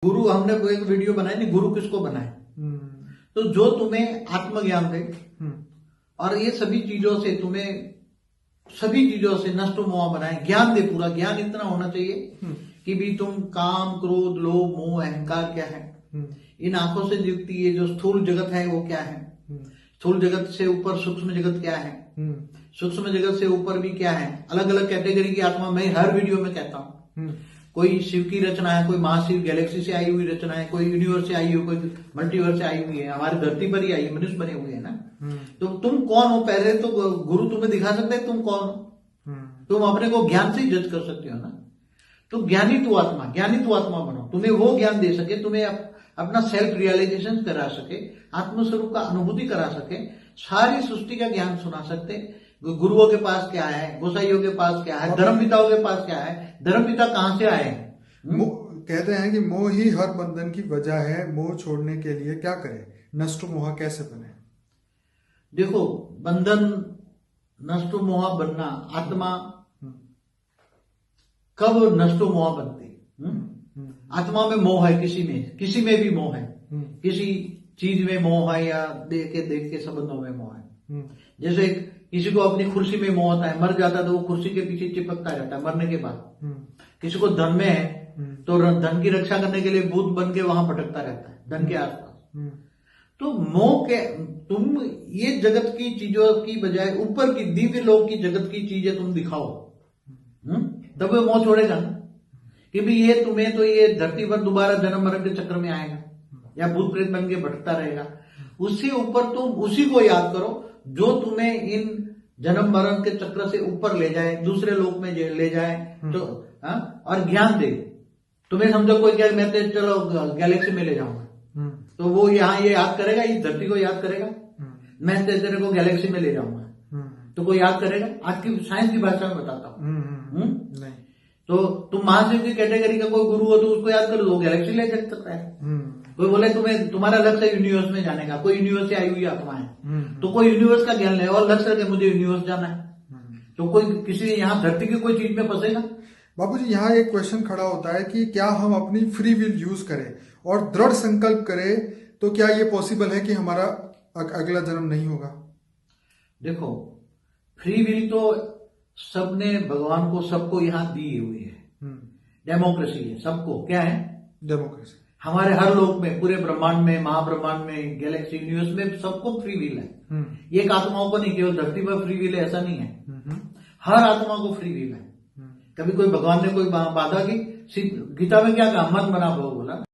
गुरु हमने कोई एक वीडियो बनाई नहीं, गुरु किसको बनाए? तो जो तुम्हें आत्मज्ञान दे और ये सभी चीजों से तुम्हें सभी चीजों से नष्ट मोह बनाए, ज्ञान दे, पूरा ज्ञान इतना होना चाहिए कि भी तुम काम क्रोध लोभ मोह अहंकार क्या है, इन आंखों से दिखती है जो स्थूल जगत है वो क्या है, स्थूल जगत से ऊपर सूक्ष्म जगत क्या है, सूक्ष्म जगत से ऊपर भी क्या है, अलग अलग कैटेगरी की आत्मा मैं हर वीडियो में कहता हूँ। कोई शिव की रचना है, कोई महाशिव गैलेक्सी से आई हुई रचना है, कोई यूनिवर्स से आई हुई, कोई मल्टीवर्स से आई हुई है, हमारी धरती पर ही आई है, मनुष्य बने हुए हैं ना। तो तुम कौन हो? पहले तो गुरु तुम्हें दिखा सकते हैं तुम कौन हो। तुम अपने को ज्ञान से ही जज कर सकते हो ना। तो ज्ञानी तू आत्मा बनो, तुम्हें वो ज्ञान दे सके, तुम्हें अपना सेल्फ रियलाइजेशन करा सके, आत्मस्वरूप का अनुभूति करा सके, सारी सृष्टि का ज्ञान सुना सकते। गुरुओं के पास क्या है, गोसाइयों के पास क्या है, धर्म पिताओं के पास क्या है, धर्म पिता कहां से आए हैं? कहते हैं कि मोह ही हर बंधन की वजह है, मोह छोड़ने के लिए क्या करें, नष्ट मोह कैसे बने? देखो, बंधन नष्ट मोह बनना, आत्मा कब नष्ट मोह बनती? आत्मा में मोह है, किसी में भी मोह है, किसी चीज में मोह है या देख के संबंधों में मोह है। जैसे किसी को अपनी कुर्सी में मोह होता है, मर जाता है तो वो कुर्सी के पीछे चिपकता रहता है मरने के बाद। किसी को धन में है तो धन की रक्षा करने के लिए भूत बन के वहां भटकता रहता है धन के आसपास। तो मोह के तुम ये जगत की चीजों की बजाय ऊपर की दिव्य लोक की जगत की चीजें तुम दिखाओ, तब वो मोह छोड़ेगा ना। कि भी ये तुम्हें तो ये धरती पर दोबारा जन्म मरण के चक्र में आएगा या भूत प्रेत बन के भटकता रहेगा। उससे ऊपर तुम उसी को याद करो जो तुम्हें इन जन्म मरण के चक्र से ऊपर ले जाए, दूसरे लोक में ले जाए तो और ज्ञान दे। तुम्हें समझो कोई क्या, मैं तो चलो गैलेक्सी में ले जाऊंगा, तो वो यहाँ ये याद करेगा, इस धरती को याद करेगा। मैं तेरे को गैलेक्सी में ले जाऊंगा तो कोई याद करेगा? आज की साइंस की भाषा में बताता हूँ। नहीं तो तुम महाशिव की कैटेगरी का कोई गुरु हो तो उसको याद करो, वो गैलेक्सी ले जा सकता है। कोई बोले तुम्हारा लक्ष्य है यूनिवर्स में जाने का, कोई यूनिवर्स से आई हुई आत्मा है तो कोई यूनिवर्स का ज्ञान ले और लक्ष्य रखे मुझे यूनिवर्स जाना है। तो कोई किसी यहाँ धरती की कोई चीज में फंसेगा? बाबूजी, यहाँ एक क्वेश्चन खड़ा होता है कि क्या हम अपनी फ्री विल यूज करें और दृढ़ संकल्प करें तो क्या ये पॉसिबल है कि हमारा अगला जन्म नहीं होगा? देखो, फ्री विल तो सबने भगवान को सबको यहाँ दी हुई है, डेमोक्रेसी है सबको। क्या है? डेमोक्रेसी। हमारे हर लोक में, पूरे ब्रह्मांड में, महाब्रह्मांड में, गैलेक्सी यूनिवर्स में सबको फ्री विल है। एक आत्माओं को नहीं, केवल धरती पर फ्री विल है ऐसा नहीं है, हर आत्मा को फ्री विल है। कभी कोई भगवान ने कोई बाधा की? गीता में क्या कहा? मन बना भव बोला।